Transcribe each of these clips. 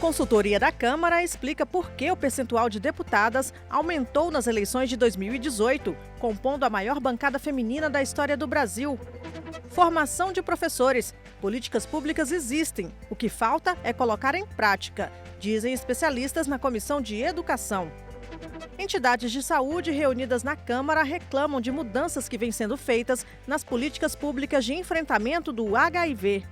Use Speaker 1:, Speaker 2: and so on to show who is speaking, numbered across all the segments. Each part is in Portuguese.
Speaker 1: Consultoria da Câmara explica por que o percentual de deputadas aumentou nas eleições de 2018, compondo a maior bancada feminina da história do Brasil. Formação de professores. Políticas públicas existem. O que falta é colocar em prática, dizem especialistas na Comissão de Educação. Entidades de saúde reunidas na Câmara reclamam de mudanças que vêm sendo feitas nas políticas públicas de enfrentamento do HIV.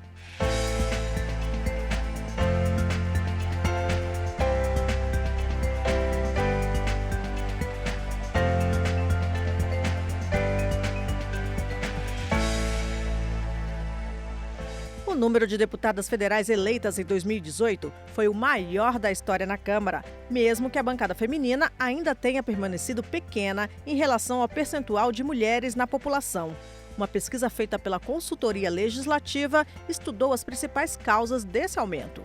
Speaker 1: O número de deputadas federais eleitas em 2018 foi o maior da história na Câmara, mesmo que a bancada feminina ainda tenha permanecido pequena em relação ao percentual de mulheres na população. Uma pesquisa feita pela Consultoria Legislativa estudou as principais causas desse aumento.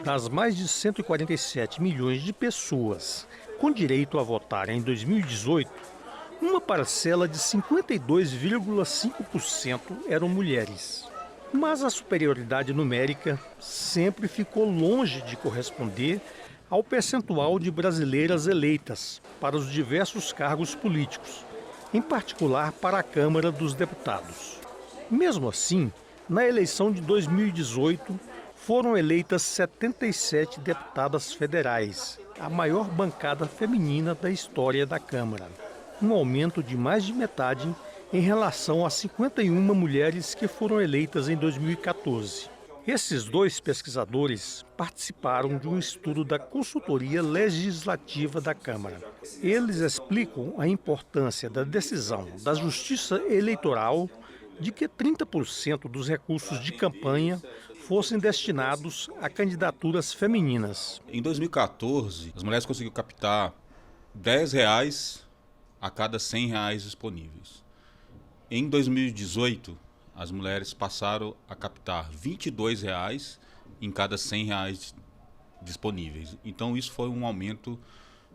Speaker 2: Das mais de 147 milhões de pessoas com direito a votar em 2018, uma parcela de 52,5% eram mulheres. Mas a superioridade numérica sempre ficou longe de corresponder ao percentual de brasileiras eleitas para os diversos cargos políticos, em particular para a Câmara dos Deputados. Mesmo assim, na eleição de 2018, foram eleitas 77 deputadas federais, a maior bancada feminina da história da Câmara, um aumento de mais de metade em relação a 51 mulheres que foram eleitas em 2014. Esses dois pesquisadores participaram de um estudo da Consultoria Legislativa da Câmara. Eles explicam a importância da decisão da Justiça Eleitoral de que 30% dos recursos de campanha fossem destinados a candidaturas femininas.
Speaker 3: Em 2014, as mulheres conseguiram captar R$10 a cada R$100 disponíveis. Em 2018, as mulheres passaram a captar R$22 em cada R$100 disponíveis. Então isso foi um aumento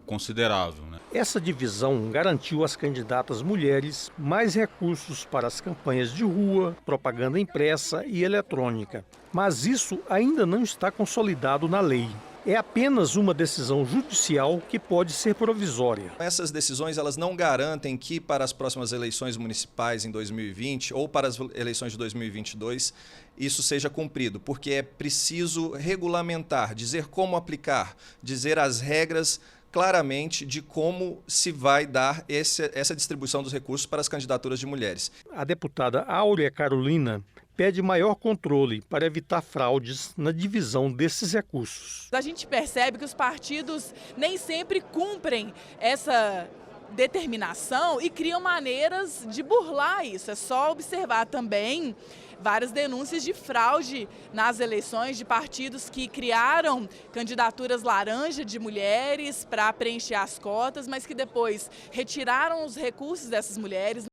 Speaker 3: considerável, né?
Speaker 2: Essa divisão garantiu às candidatas mulheres mais recursos para as campanhas de rua, propaganda impressa e eletrônica. Mas isso ainda não está consolidado na lei. É apenas uma decisão judicial que pode ser provisória.
Speaker 4: Essas decisões elas não garantem que para as próximas eleições municipais em 2020 ou para as eleições de 2022 isso seja cumprido, porque é preciso regulamentar, dizer como aplicar, dizer as regras claramente de como se vai dar essa distribuição dos recursos para as candidaturas de mulheres.
Speaker 2: A deputada Áurea Carolina pede maior controle para evitar fraudes na divisão desses recursos.
Speaker 5: A gente percebe que os partidos nem sempre cumprem essa determinação e criam maneiras de burlar isso. É só observar também várias denúncias de fraude nas eleições de partidos que criaram candidaturas laranja de mulheres para preencher as cotas, mas que depois retiraram os recursos dessas mulheres.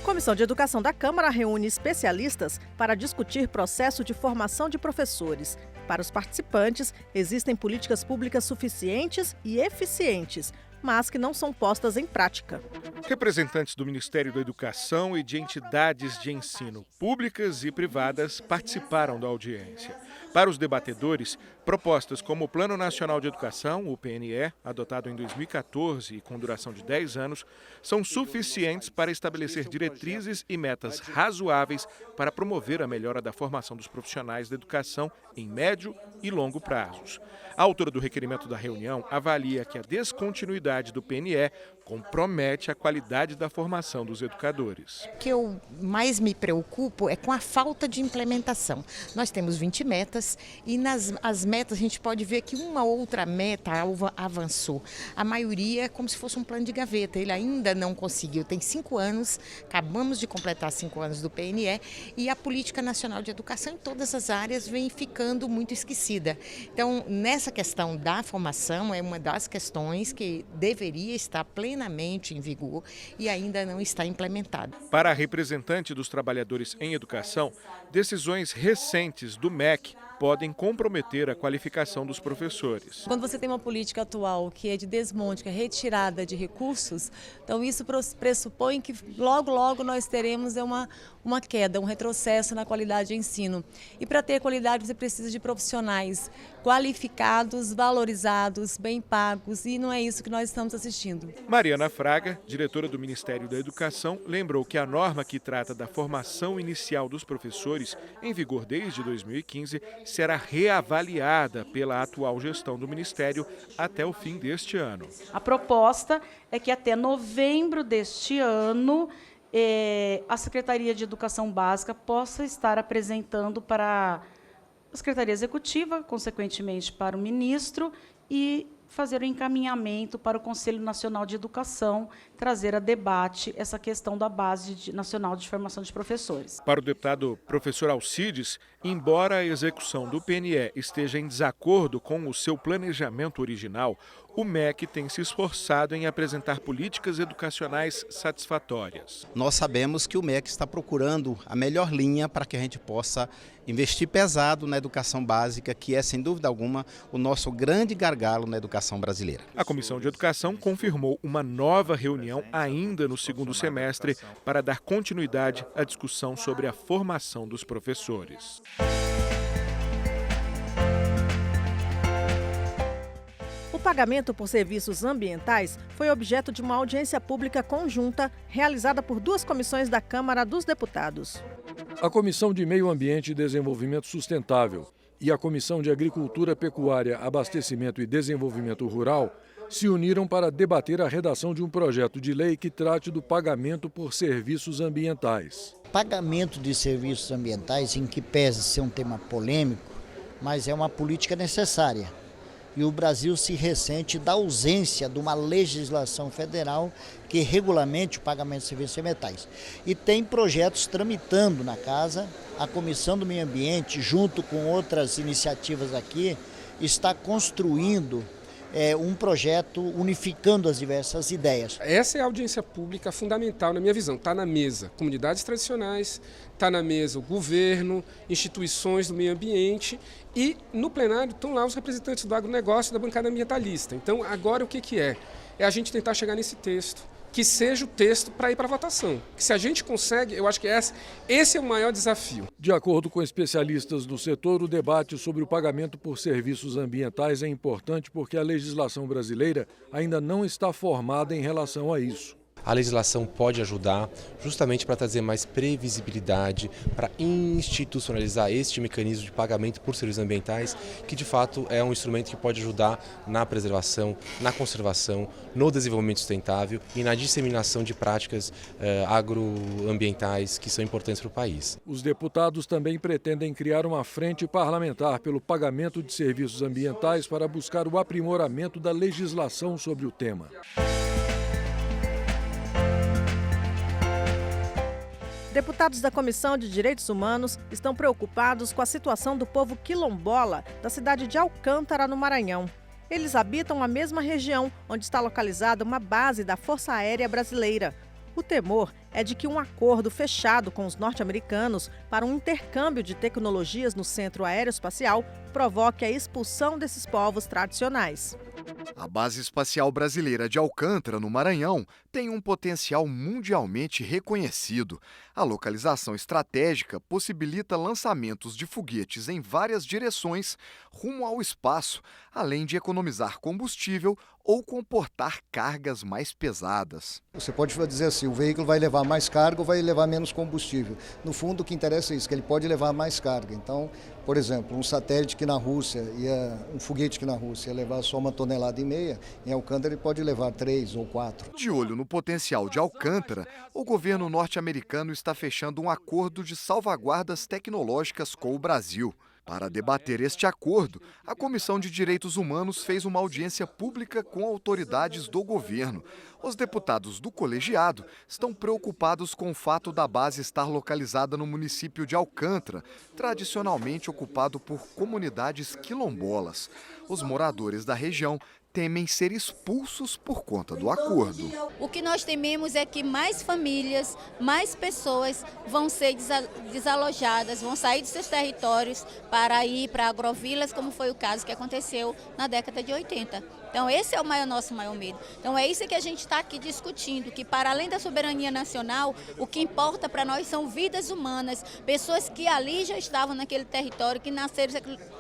Speaker 1: A Comissão de Educação da Câmara reúne especialistas para discutir processo de formação de professores. Para os participantes, existem políticas públicas suficientes e eficientes, mas que não são postas em prática.
Speaker 6: Representantes do Ministério da Educação e de entidades de ensino públicas e privadas participaram da audiência. Para os debatedores, propostas como o Plano Nacional de Educação, o PNE, adotado em 2014 e com duração de 10 anos, são suficientes para estabelecer diretrizes e metas razoáveis para promover a melhora da formação dos profissionais da educação em médio e longo prazos. A autora do requerimento da reunião avalia que a descontinuidade do PNE compromete a qualidade da formação dos educadores.
Speaker 7: O que eu mais me preocupo é com a falta de implementação. Nós temos 20 metas e as metas a gente pode ver que uma outra meta avançou. A maioria é como se fosse um plano de gaveta, ele ainda não conseguiu. Tem 5 anos, acabamos de completar 5 anos do PNE e a Política Nacional de Educação em todas as áreas vem ficando muito esquecida. Então, nessa questão da formação é uma das questões que deveria estar plenamente em vigor e ainda não está implementado.
Speaker 6: Para a representante dos trabalhadores em educação, decisões recentes do MEC podem comprometer a qualificação dos professores.
Speaker 8: Quando você tem uma política atual que é de desmonte, que é retirada de recursos, então isso pressupõe que logo nós teremos uma queda, um retrocesso na qualidade de ensino. E para ter qualidade você precisa de profissionais qualificados, valorizados, bem pagos, e não é isso que nós estamos assistindo.
Speaker 6: Mariana Fraga, diretora do Ministério da Educação, lembrou que a norma que trata da formação inicial dos professores, em vigor desde 2015, será reavaliada pela atual gestão do Ministério até o fim deste ano.
Speaker 9: A proposta é que até novembro deste ano a Secretaria de Educação Básica possa estar apresentando para a Secretaria Executiva, consequentemente para o ministro, e fazer o encaminhamento para o Conselho Nacional de Educação, trazer a debate essa questão da Base Nacional de Formação de Professores.
Speaker 6: Para o deputado professor Alcides, embora a execução do PNE esteja em desacordo com o seu planejamento original, o MEC tem se esforçado em apresentar políticas educacionais satisfatórias.
Speaker 10: Nós sabemos que o MEC está procurando a melhor linha para que a gente possa investir pesado na educação básica, que é, sem dúvida alguma, o nosso grande gargalo na educação brasileira.
Speaker 6: A Comissão de Educação confirmou uma nova reunião ainda no segundo semestre para dar continuidade à discussão sobre a formação dos professores.
Speaker 1: O pagamento por serviços ambientais foi objeto de uma audiência pública conjunta realizada por duas comissões da Câmara dos Deputados.
Speaker 11: A Comissão de Meio Ambiente e Desenvolvimento Sustentável e a Comissão de Agricultura, Pecuária, Abastecimento e Desenvolvimento Rural se uniram para debater a redação de um projeto de lei que trate do pagamento por serviços ambientais.
Speaker 12: Pagamento de serviços ambientais, em que pese ser um tema polêmico, mas é uma política necessária. E o Brasil se ressente da ausência de uma legislação federal que regulamente o pagamento de serviços ambientais. E tem projetos tramitando na casa. A Comissão do Meio Ambiente, junto com outras iniciativas aqui, está construindo um projeto unificando as diversas ideias.
Speaker 13: Essa é a audiência pública fundamental na minha visão. Está na mesa comunidades tradicionais, está na mesa o governo, instituições do meio ambiente e no plenário estão lá os representantes do agronegócio e da bancada ambientalista. Então agora o que é? É a gente tentar chegar nesse texto, que seja o texto para ir para a votação. Que se a gente consegue, eu acho que esse é o maior desafio.
Speaker 11: De acordo com especialistas do setor, o debate sobre o pagamento por serviços ambientais é importante porque a legislação brasileira ainda não está formada em relação a isso.
Speaker 14: A legislação pode ajudar justamente para trazer mais previsibilidade, para institucionalizar este mecanismo de pagamento por serviços ambientais, que de fato é um instrumento que pode ajudar na preservação, na conservação, no desenvolvimento sustentável e na disseminação de práticas agroambientais que são importantes para o país.
Speaker 11: Os deputados também pretendem criar uma frente parlamentar pelo pagamento de serviços ambientais para buscar o aprimoramento da legislação sobre o tema.
Speaker 1: Deputados da Comissão de Direitos Humanos estão preocupados com a situação do povo quilombola da cidade de Alcântara, no Maranhão. Eles habitam a mesma região onde está localizada uma base da Força Aérea Brasileira. O temor é de que um acordo fechado com os norte-americanos para um intercâmbio de tecnologias no Centro Aeroespacial provoque a expulsão desses povos tradicionais.
Speaker 15: A Base Espacial Brasileira de Alcântara, no Maranhão, tem um potencial mundialmente reconhecido. A localização estratégica possibilita lançamentos de foguetes em várias direções rumo ao espaço, além de economizar combustível ou comportar cargas mais pesadas.
Speaker 16: Você pode dizer assim, o veículo vai levar mais carga ou vai levar menos combustível. No fundo, o que interessa é isso, que ele pode levar mais carga. Então, por exemplo, um satélite que na Rússia, um foguete que na Rússia ia levar só 1,5 toneladas, em Alcântara ele pode levar 3 ou 4.
Speaker 15: De olho no potencial de Alcântara, o governo norte-americano está fechando um acordo de salvaguardas tecnológicas com o Brasil. Para debater este acordo, a Comissão de Direitos Humanos fez uma audiência pública com autoridades do governo. Os deputados do colegiado estão preocupados com o fato da base estar localizada no município de Alcântara, tradicionalmente ocupado por comunidades quilombolas. Os moradores da região temem ser expulsos por conta do acordo.
Speaker 17: O que nós tememos é que mais famílias, mais pessoas vão ser desalojadas, vão sair de seus territórios para ir para agrovilas, como foi o caso que aconteceu na década de 80. Então esse é o nosso maior medo. Então é isso que a gente está aqui discutindo, que para além da soberania nacional, o que importa para nós são vidas humanas, pessoas que ali já estavam naquele território, que nasceram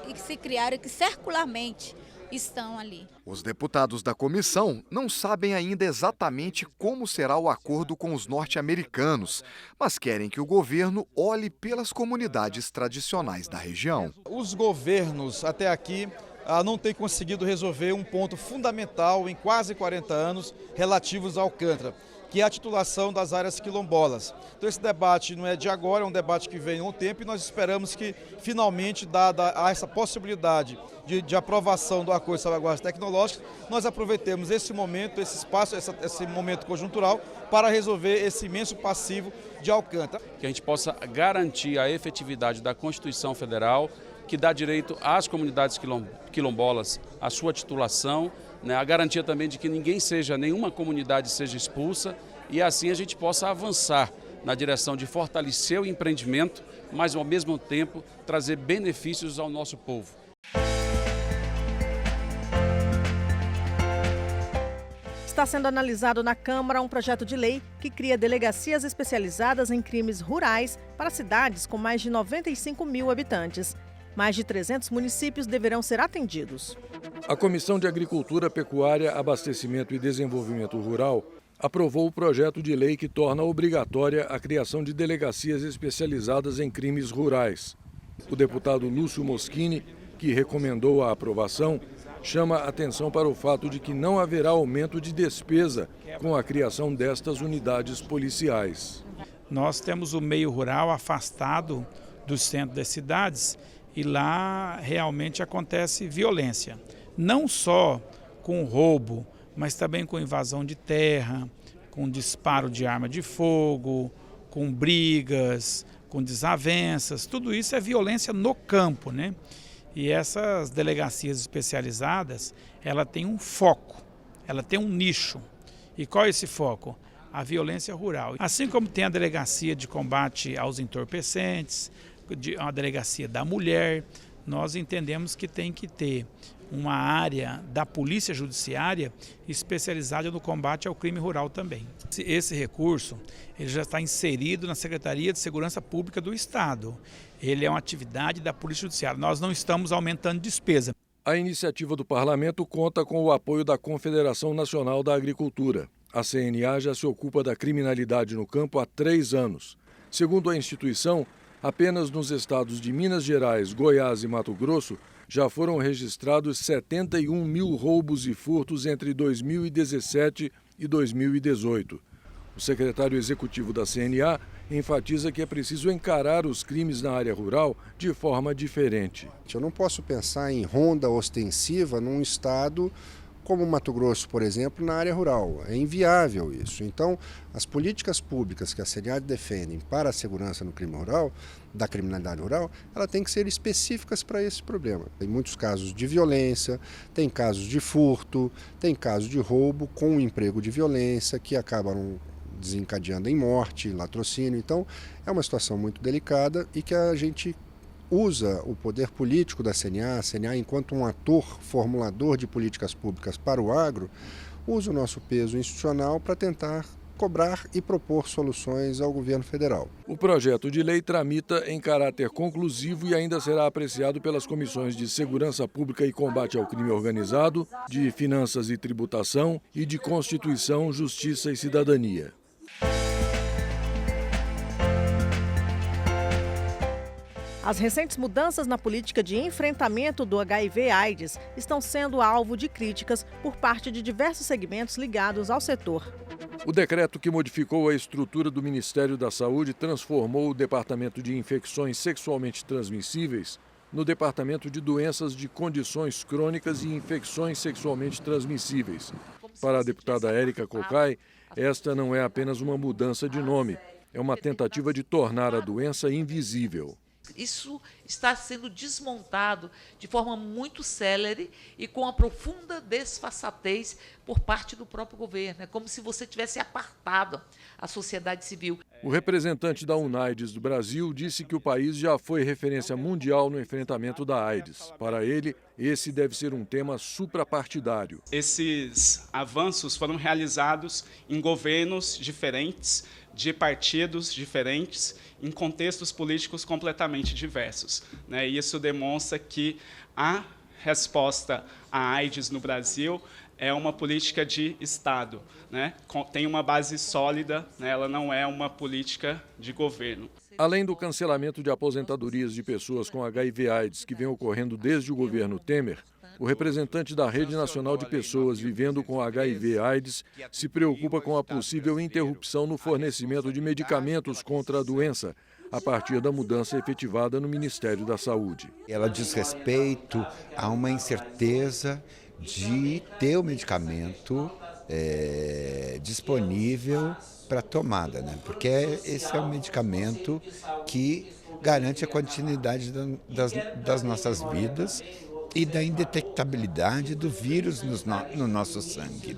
Speaker 17: e que se criaram, que circularmente estão ali.
Speaker 15: Os deputados da comissão não sabem ainda exatamente como será o acordo com os norte-americanos, mas querem que o governo olhe pelas comunidades tradicionais da região.
Speaker 18: Os governos até aqui não têm conseguido resolver um ponto fundamental em quase 40 anos relativos ao Alcântara, que é a titulação das áreas quilombolas. Então esse debate não é de agora, é um debate que vem há um tempo e nós esperamos que finalmente, dada essa possibilidade de aprovação do acordo de salvaguardas tecnológicas, nós aproveitemos esse momento, esse espaço, esse momento conjuntural para resolver esse imenso passivo de Alcântara.
Speaker 19: Que a gente possa garantir a efetividade da Constituição Federal, que dá direito às comunidades quilombolas a sua titulação, né, a garantia também de que nenhuma comunidade seja expulsa e assim a gente possa avançar na direção de fortalecer o empreendimento, mas ao mesmo tempo trazer benefícios ao nosso povo.
Speaker 1: Está sendo analisado na Câmara um projeto de lei que cria delegacias especializadas em crimes rurais para cidades com mais de 95 mil habitantes. Mais de 300 municípios deverão ser atendidos.
Speaker 11: A Comissão de Agricultura, Pecuária, Abastecimento e Desenvolvimento Rural aprovou o projeto de lei que torna obrigatória a criação de delegacias especializadas em crimes rurais. O deputado Lúcio Moschini, que recomendou a aprovação, chama a atenção para o fato de que não haverá aumento de despesa com a criação destas unidades policiais.
Speaker 20: Nós temos o meio rural afastado do centro das cidades e lá realmente acontece violência. Não só com roubo, mas também com invasão de terra, com disparo de arma de fogo, com brigas, com desavenças. Tudo isso é violência no campo, né? E essas delegacias especializadas, ela tem um foco, ela tem um nicho. E qual é esse foco? A violência rural. Assim como tem a delegacia de combate aos entorpecentes, a delegacia da mulher, nós entendemos que tem que ter uma área da Polícia Judiciária especializada no combate ao crime rural também. Esse recurso ele já está inserido na Secretaria de Segurança Pública do Estado. Ele é uma atividade da Polícia Judiciária. Nós não estamos aumentando despesa.
Speaker 11: A iniciativa do Parlamento conta com o apoio da Confederação Nacional da Agricultura. A CNA já se ocupa da criminalidade no campo há 3 anos. Segundo a instituição, apenas nos estados de Minas Gerais, Goiás e Mato Grosso já foram registrados 71 mil roubos e furtos entre 2017 e 2018. O secretário executivo da CNA enfatiza que é preciso encarar os crimes na área rural de forma diferente.
Speaker 21: Eu não posso pensar em ronda ostensiva num estado como Mato Grosso, por exemplo, na área rural. É inviável isso. Então, as políticas públicas que a CNA defende para a segurança no crime rural, da criminalidade rural, ela tem que ser específicas para esse problema. Tem muitos casos de violência, tem casos de furto, tem casos de roubo com emprego de violência que acabam desencadeando em morte, latrocínio. Então, é uma situação muito delicada e que a gente usa o poder político da CNA, a CNA enquanto um ator formulador de políticas públicas para o agro, usa o nosso peso institucional para tentar cobrar e propor soluções ao governo federal.
Speaker 11: O projeto de lei tramita em caráter conclusivo e ainda será apreciado pelas comissões de Segurança Pública e Combate ao Crime Organizado, de Finanças e Tributação e de Constituição, Justiça e Cidadania.
Speaker 1: As recentes mudanças na política de enfrentamento do HIV/AIDS estão sendo alvo de críticas por parte de diversos segmentos ligados ao setor.
Speaker 11: O decreto que modificou a estrutura do Ministério da Saúde transformou o Departamento de Infecções Sexualmente Transmissíveis no Departamento de Doenças de Condições Crônicas e Infecções Sexualmente Transmissíveis. Para a deputada Érica Cocai, esta não é apenas uma mudança de nome, é uma tentativa de tornar a doença invisível.
Speaker 3: Isso está sendo desmontado de forma muito célere e com a profunda desfaçatez por parte do próprio governo. É como se você tivesse apartado a sociedade civil.
Speaker 11: O representante da UNAIDS do Brasil disse que o país já foi referência mundial no enfrentamento da AIDS. Para ele, esse deve ser um tema suprapartidário.
Speaker 22: Esses avanços foram realizados em governos diferentes, de partidos diferentes, em contextos políticos completamente diversos. E isso demonstra que a resposta à AIDS no Brasil é uma política de Estado, tem uma base sólida, ela não é uma política de governo.
Speaker 11: Além do cancelamento de aposentadorias de pessoas com HIV/AIDS que vem ocorrendo desde o governo Temer, o representante da Rede Nacional de Pessoas Vivendo com HIV/AIDS se preocupa com a possível interrupção no fornecimento de medicamentos contra a doença, a partir da mudança efetivada no Ministério da Saúde.
Speaker 23: Ela diz respeito a uma incerteza de ter o medicamento disponível para tomada, porque esse é um medicamento que garante a continuidade das nossas vidas e da indetectabilidade do vírus no nosso sangue.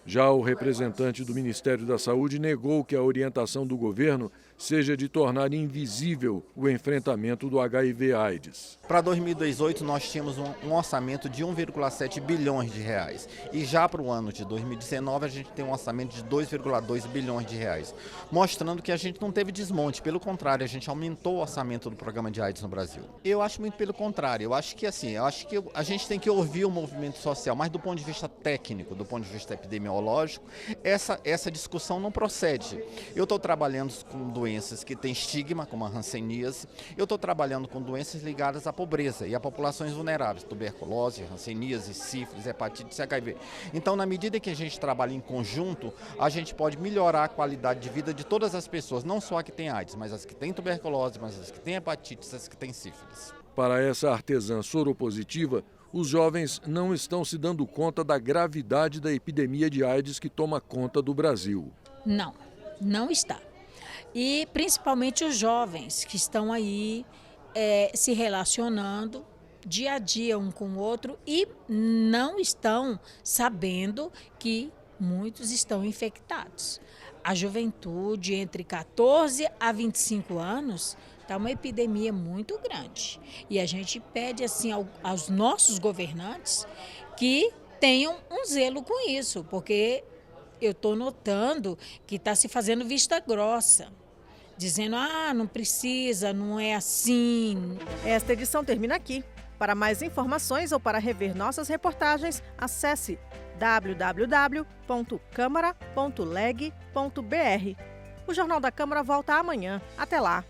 Speaker 11: Já o representante do Ministério da Saúde negou que a orientação do governo seja de tornar invisível o enfrentamento do HIV/AIDS.
Speaker 24: Para 2018 nós tínhamos um orçamento de 1,7 bilhões de reais e já para o ano de 2019 a gente tem um orçamento de 2,2 bilhões de reais, mostrando que a gente não teve desmonte, pelo contrário, a gente aumentou o orçamento do programa de AIDS no Brasil. Eu acho muito pelo contrário, eu acho que a gente tem que ouvir o movimento social, mas do ponto de vista técnico, do ponto de vista epidemiológico, essa discussão não procede. Eu estou trabalhando com doenças que têm estigma, como a hanseníase, eu estou trabalhando com doenças ligadas à pobreza e a populações vulneráveis, tuberculose, hanseníase, sífilis, hepatite, HIV. Então, na medida que a gente trabalha em conjunto, a gente pode melhorar a qualidade de vida de todas as pessoas, não só a que tem AIDS, mas as que têm tuberculose, mas as que têm hepatite, as que têm sífilis.
Speaker 11: Para essa artesã soropositiva, os jovens não estão se dando conta da gravidade da epidemia de AIDS que toma conta do Brasil.
Speaker 25: Não está. E principalmente os jovens que estão aí se relacionando dia a dia um com o outro e não estão sabendo que muitos estão infectados. A juventude entre 14 a 25 anos está uma epidemia muito grande. E a gente pede assim aos nossos governantes que tenham um zelo com isso, porque eu estou notando que está se fazendo vista grossa, dizendo, não precisa, não é assim.
Speaker 1: Esta edição termina aqui. Para mais informações ou para rever nossas reportagens, acesse www.câmara.leg.br. O Jornal da Câmara volta amanhã. Até lá!